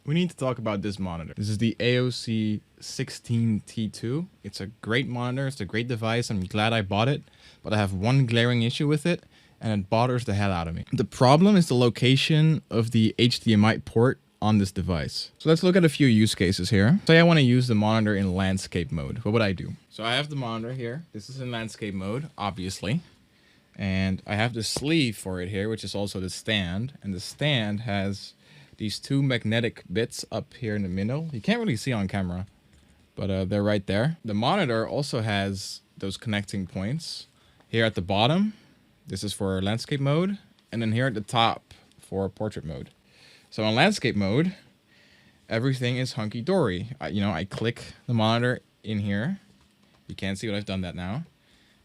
we need to talk about this monitor. This is the AOC 16T2. It's a great monitor. It's a great device. I'm glad I bought it, but I have one glaring issue with it, and it bothers the hell out of me. The problem is the location of the HDMI port on this device. So let's look at a few use cases here. Say I want to use the monitor in landscape mode. What would I do? So I have the monitor here. This is in landscape mode, obviously. And I have the sleeve for it here, which is also the stand. And the stand has these two magnetic bits up here in the middle. You can't really see on camera, but they're right there. The monitor also has those connecting points here at the bottom. This is for landscape mode. And then here at the top for portrait mode. So in landscape mode, everything is hunky-dory. I click the monitor in here. You can't see what I've done that now.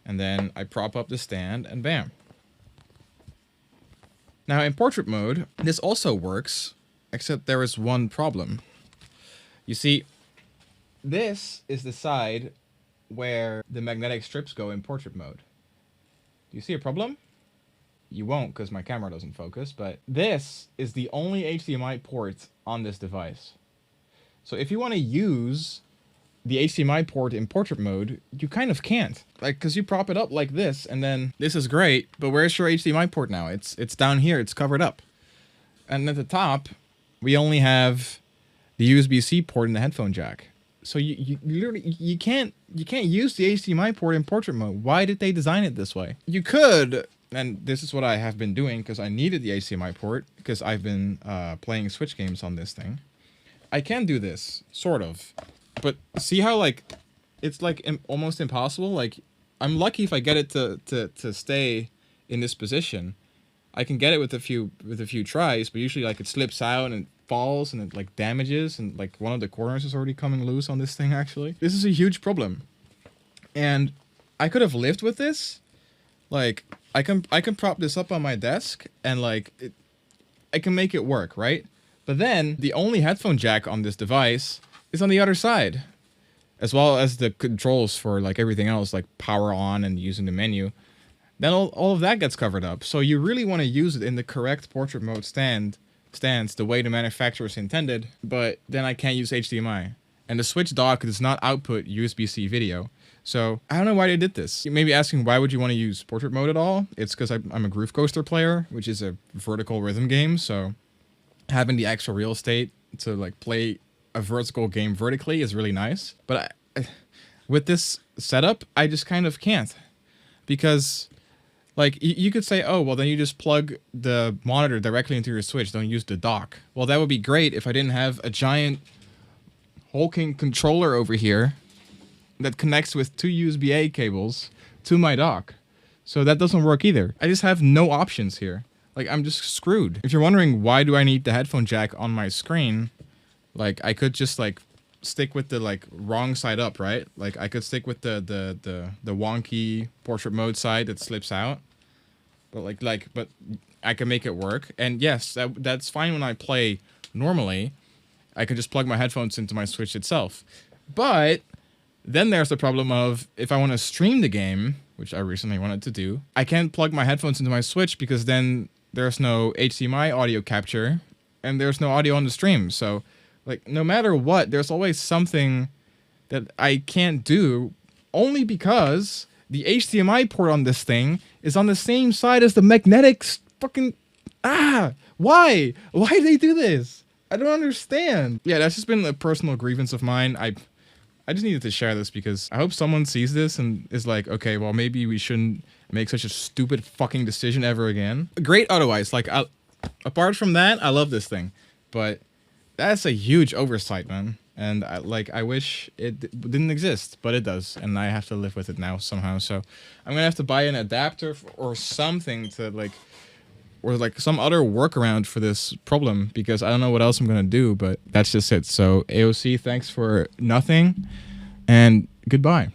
And then I prop up the stand and bam. Now in portrait mode, this also works, except there is one problem. You see, this is the side where the magnetic strips go in portrait mode. Do you see a problem? You won't because my camera doesn't focus, but this is the only HDMI port on this device. So if you want to use the HDMI port in portrait mode, you kind of can't. Like, because you prop it up like this, and then this is great, but where's your HDMI port now? It's down here, it's covered up. And at the top, we only have the USB-C port and the headphone jack. So you literally you can't use the HDMI port in portrait mode. Why did they design it this way? You could, and this is what I have been doing because I needed the HDMI port because I've been playing Switch games on this thing. I can do this, sort of. But see how, like, it's, like, almost impossible? Like, I'm lucky if I get it to stay in this position. I can get it with a few tries, but usually, like, it slips out and it falls and it, like, damages, and, like, one of the corners is already coming loose on this thing, actually. This is a huge problem. And I could have lived with this. Like, I can prop this up on my desk and, like, I can make it work, right? But then, the only headphone jack on this device is on the other side, as well as the controls for like everything else, like power on and using the menu. Then all of that gets covered up. So you really want to use it in the correct portrait mode stance, the way the manufacturers intended, but then I can't use HDMI. And the Switch dock does not output USB-C video. So I don't know why they did this. You may be asking, why would you want to use portrait mode at all? It's because I'm a Groove Coaster player, which is a vertical rhythm game. So having the extra real estate to like play a vertical game vertically is really nice, but with this setup, I just kind of can't, because like you could say, oh, well then you just plug the monitor directly into your Switch, don't use the dock. Well, that would be great if I didn't have a giant hulking controller over here that connects with two USB-A cables to my dock. So that doesn't work either. I just have no options here. Like, I'm just screwed. If you're wondering why do I need the headphone jack on my screen, like, I could just, like, stick with the, like, wrong side up, right? Like, I could stick with the wonky portrait mode side that slips out. But, but I can make it work. And, yes, that's fine when I play normally. I can just plug my headphones into my Switch itself. But then there's the problem of, if I want to stream the game, which I recently wanted to do, I can't plug my headphones into my Switch because then there's no HDMI audio capture and there's no audio on the stream. So, like, no matter what, there's always something that I can't do, only because the HDMI port on this thing is on the same side as the magnetic fucking... Why? Why do they do this? I don't understand. Yeah, that's just been a personal grievance of mine. I just needed to share this because I hope someone sees this and is like, okay, well, maybe we shouldn't make such a stupid fucking decision ever again. Great otherwise. Like, apart from that, I love this thing. But that's a huge oversight, man. And I wish it didn't exist, but it does. And I have to live with it now somehow. So I'm going to have to buy an adapter or something to, like, or like some other workaround for this problem, because I don't know what else I'm going to do, but that's just it. So AOC, thanks for nothing and goodbye.